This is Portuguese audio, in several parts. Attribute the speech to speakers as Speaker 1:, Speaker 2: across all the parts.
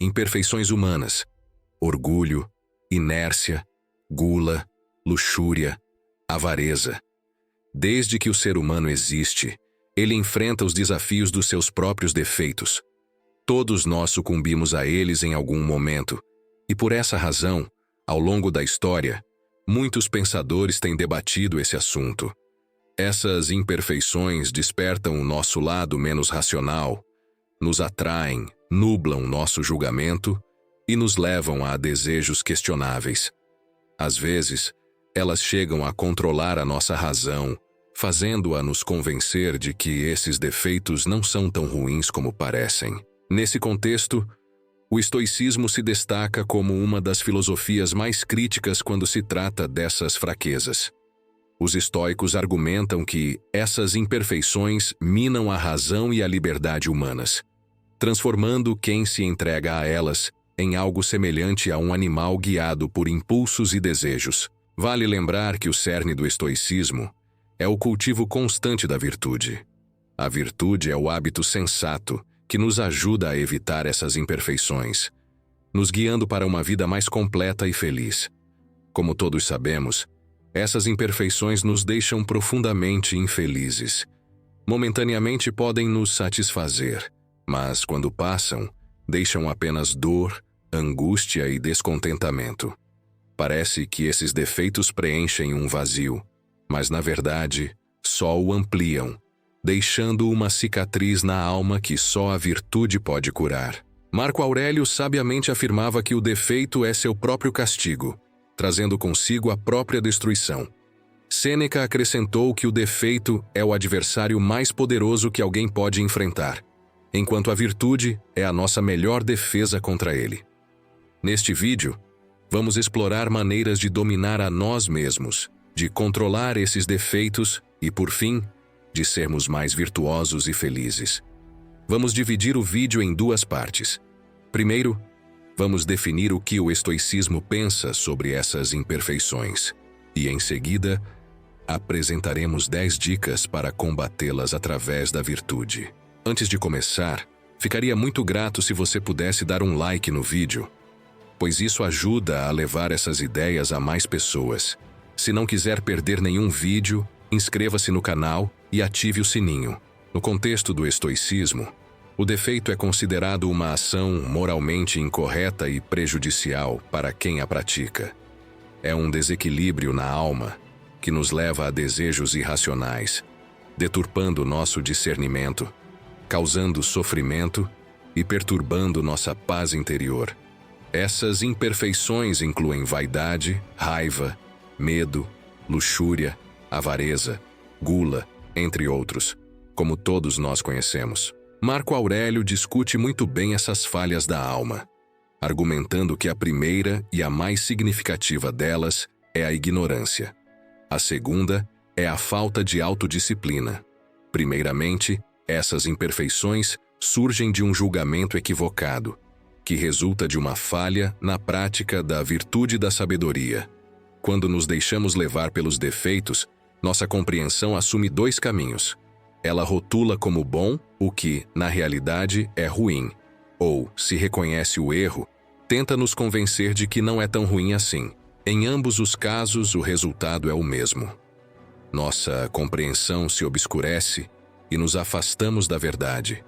Speaker 1: imperfeições humanas: orgulho, inércia, gula, luxúria, avareza. Desde que o ser humano existe, ele enfrenta os desafios dos seus próprios defeitos. Todos nós sucumbimos a eles em algum momento, e por essa razão, ao longo da história, muitos pensadores têm debatido esse assunto. Essas imperfeições despertam o nosso lado menos racional, nos atraem, nublam nosso julgamento e nos levam a desejos questionáveis. Às vezes, elas chegam a controlar a nossa razão, fazendo-a nos convencer de que esses defeitos não são tão ruins como parecem. Nesse contexto, o estoicismo se destaca como uma das filosofias mais críticas quando se trata dessas fraquezas. Os estoicos argumentam que essas imperfeições minam a razão e a liberdade humanas, transformando quem se entrega a elas em algo semelhante a um animal guiado por impulsos e desejos. Vale lembrar que o cerne do estoicismo é o cultivo constante da virtude. A virtude é o hábito sensato que nos ajuda a evitar essas imperfeições, nos guiando para uma vida mais completa e feliz. Como todos sabemos, essas imperfeições nos deixam profundamente infelizes. Momentaneamente podem nos satisfazer, mas quando passam, deixam apenas dor, angústia e descontentamento. Parece que esses defeitos preenchem um vazio, mas na verdade só o ampliam, deixando uma cicatriz na alma que só a virtude pode curar. Marco Aurélio sabiamente afirmava que o defeito é seu próprio castigo, trazendo consigo a própria destruição. Sêneca acrescentou que o defeito é o adversário mais poderoso que alguém pode enfrentar, enquanto a virtude é a nossa melhor defesa contra ele. Neste vídeo, vamos explorar maneiras de dominar a nós mesmos, de controlar esses defeitos e, por fim, de sermos mais virtuosos e felizes. Vamos dividir o vídeo em duas partes. Primeiro, vamos definir o que o estoicismo pensa sobre essas imperfeições e, em seguida, apresentaremos 10 dicas para combatê-las através da virtude. Antes de começar, ficaria muito grato se você pudesse dar um like no vídeo, pois isso ajuda a levar essas ideias a mais pessoas. Se não quiser perder nenhum vídeo, inscreva-se no canal e ative o sininho. No contexto do estoicismo, o defeito é considerado uma ação moralmente incorreta e prejudicial para quem a pratica. É um desequilíbrio na alma que nos leva a desejos irracionais, deturpando nosso discernimento, causando sofrimento e perturbando nossa paz interior. Essas imperfeições incluem vaidade, raiva, medo, luxúria, avareza, gula, entre outros, como todos nós conhecemos. Marco Aurélio discute muito bem essas falhas da alma, argumentando que a primeira e a mais significativa delas é a ignorância. A segunda é a falta de autodisciplina. Primeiramente, essas imperfeições surgem de um julgamento equivocado, que resulta de uma falha na prática da virtude da sabedoria. Quando nos deixamos levar pelos defeitos, nossa compreensão assume 2 caminhos. Ela rotula como bom o que, na realidade, é ruim, ou, se reconhece o erro, tenta nos convencer de que não é tão ruim assim. Em ambos os casos, o resultado é o mesmo. Nossa compreensão se obscurece e nos afastamos da verdade.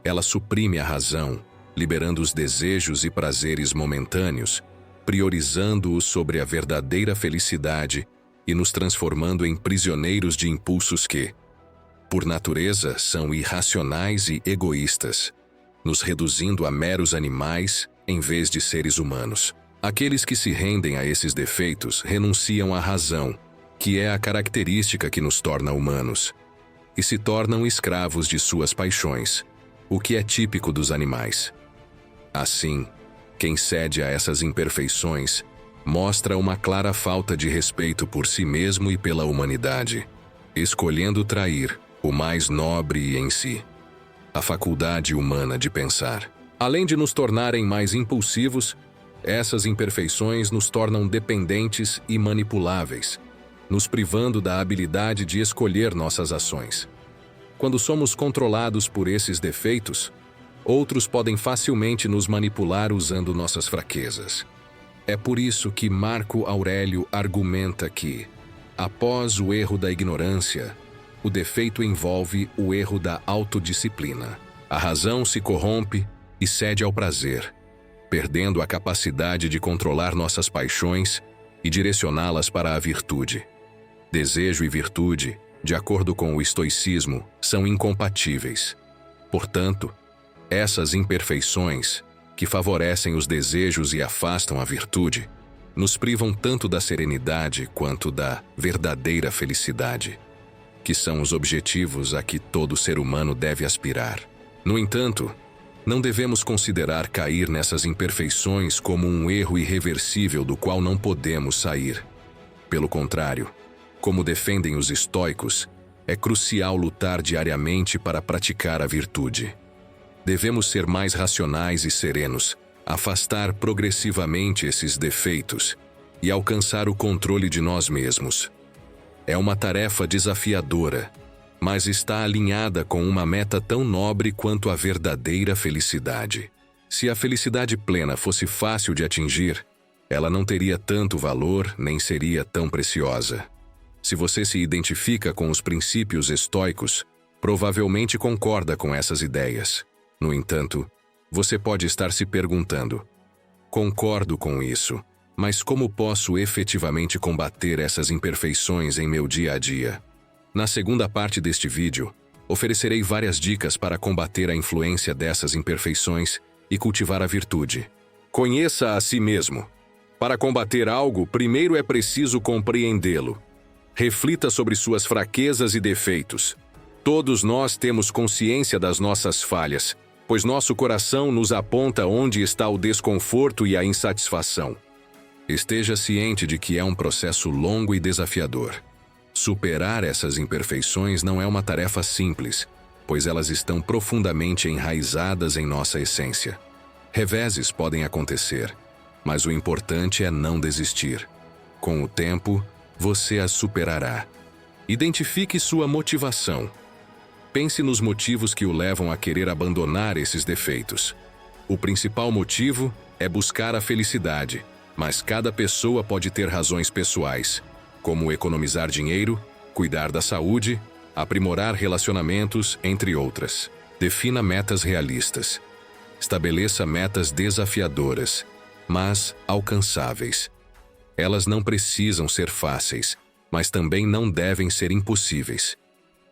Speaker 1: Ela suprime a razão, liberando os desejos e prazeres momentâneos, priorizando-os sobre a verdadeira felicidade e nos transformando em prisioneiros de impulsos que, por natureza, são irracionais e egoístas, nos reduzindo a meros animais em vez de seres humanos. Aqueles que se rendem a esses defeitos renunciam à razão, que é a característica que nos torna humanos, e se tornam escravos de suas paixões, o que é típico dos animais. Assim, quem cede a essas imperfeições mostra uma clara falta de respeito por si mesmo e pela humanidade, escolhendo trair o mais nobre em si, a faculdade humana de pensar. Além de nos tornarem mais impulsivos, essas imperfeições nos tornam dependentes e manipuláveis, nos privando da habilidade de escolher nossas ações. Quando somos controlados por esses defeitos, Outros podem facilmente nos manipular usando nossas fraquezas. É por isso que Marco Aurélio argumenta que, após o erro da ignorância, o defeito envolve o erro da autodisciplina. A razão se corrompe e cede ao prazer, perdendo a capacidade de controlar nossas paixões e direcioná-las para a virtude. Desejo e virtude, de acordo com o estoicismo, são incompatíveis. Portanto, essas imperfeições, que favorecem os desejos e afastam a virtude, nos privam tanto da serenidade quanto da verdadeira felicidade, que são os objetivos a que todo ser humano deve aspirar. No entanto, não devemos considerar cair nessas imperfeições como um erro irreversível do qual não podemos sair. Pelo contrário, como defendem os estoicos, é crucial lutar diariamente para praticar a virtude. Devemos ser mais racionais e serenos, afastar progressivamente esses defeitos e alcançar o controle de nós mesmos. É uma tarefa desafiadora, mas está alinhada com uma meta tão nobre quanto a verdadeira felicidade. Se a felicidade plena fosse fácil de atingir, ela não teria tanto valor nem seria tão preciosa. Se você se identifica com os princípios estoicos, provavelmente concorda com essas ideias. No entanto, você pode estar se perguntando: concordo com isso, mas como posso efetivamente combater essas imperfeições em meu dia a dia? Na segunda parte deste vídeo, oferecerei várias dicas para combater a influência dessas imperfeições e cultivar a virtude. Conheça a si mesmo. Para combater algo, primeiro é preciso compreendê-lo. Reflita sobre suas fraquezas e defeitos. Todos nós temos consciência das nossas falhas, pois nosso coração nos aponta onde está o desconforto e a insatisfação. Esteja ciente de que é um processo longo e desafiador. Superar essas imperfeições não é uma tarefa simples, pois elas estão profundamente enraizadas em nossa essência. Reveses podem acontecer, mas o importante é não desistir. Com o tempo, você as superará. Identifique sua motivação. Pense nos motivos que o levam a querer abandonar esses defeitos. O principal motivo é buscar a felicidade, mas cada pessoa pode ter razões pessoais, como economizar dinheiro, cuidar da saúde, aprimorar relacionamentos, entre outras. Defina metas realistas. Estabeleça metas desafiadoras, mas alcançáveis. Elas não precisam ser fáceis, mas também não devem ser impossíveis.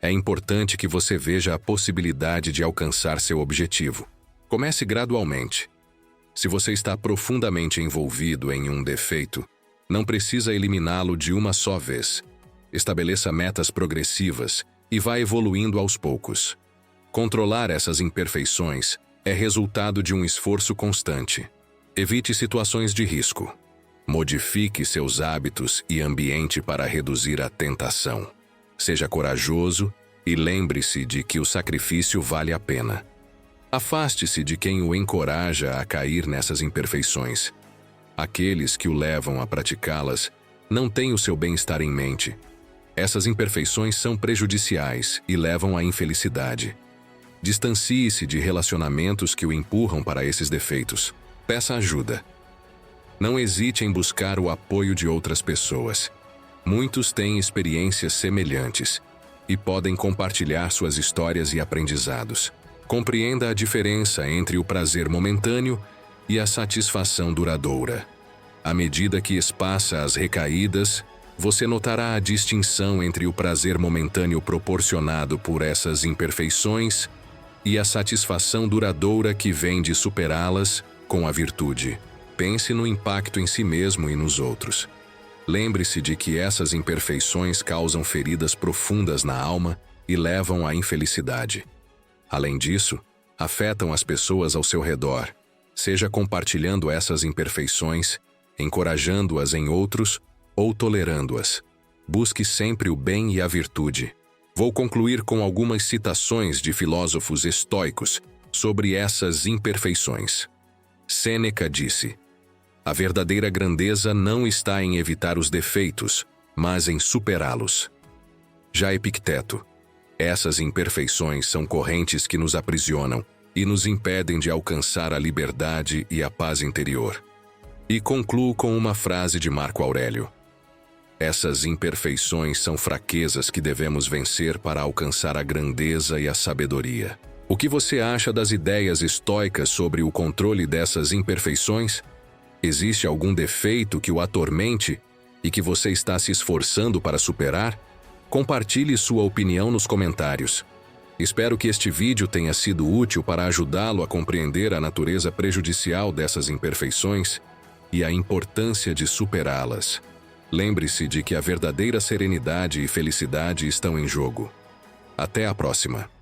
Speaker 1: É importante que você veja a possibilidade de alcançar seu objetivo. Comece gradualmente. Se você está profundamente envolvido em um defeito, não precisa eliminá-lo de uma só vez. Estabeleça metas progressivas e vá evoluindo aos poucos. Controlar essas imperfeições é resultado de um esforço constante. Evite situações de risco. Modifique seus hábitos e ambiente para reduzir a tentação. Seja corajoso e lembre-se de que o sacrifício vale a pena. Afaste-se de quem o encoraja a cair nessas imperfeições. Aqueles que o levam a praticá-las não têm o seu bem-estar em mente. Essas imperfeições são prejudiciais e levam à infelicidade. Distancie-se de relacionamentos que o empurram para esses defeitos. Peça ajuda. Não hesite em buscar o apoio de outras pessoas. Muitos têm experiências semelhantes e podem compartilhar suas histórias e aprendizados. Compreenda a diferença entre o prazer momentâneo e a satisfação duradoura. À medida que espaça as recaídas, você notará a distinção entre o prazer momentâneo proporcionado por essas imperfeições e a satisfação duradoura que vem de superá-las com a virtude. Pense no impacto em si mesmo e nos outros. Lembre-se de que essas imperfeições causam feridas profundas na alma e levam à infelicidade. Além disso, afetam as pessoas ao seu redor, seja compartilhando essas imperfeições, encorajando-as em outros ou tolerando-as. Busque sempre o bem e a virtude. Vou concluir com algumas citações de filósofos estoicos sobre essas imperfeições. Sêneca disse: "A verdadeira grandeza não está em evitar os defeitos, mas em superá-los." Já Epicteto: "Essas imperfeições são correntes que nos aprisionam e nos impedem de alcançar a liberdade e a paz interior. E concluo com uma frase de Marco Aurélio: essas imperfeições são fraquezas que devemos vencer para alcançar a grandeza e a sabedoria. O que você acha das ideias estoicas sobre o controle dessas imperfeições? Existe algum defeito que o atormente e que você está se esforçando para superar? Compartilhe sua opinião nos comentários. Espero que este vídeo tenha sido útil para ajudá-lo a compreender a natureza prejudicial dessas imperfeições e a importância de superá-las. Lembre-se de que a verdadeira serenidade e felicidade estão em jogo. Até a próxima!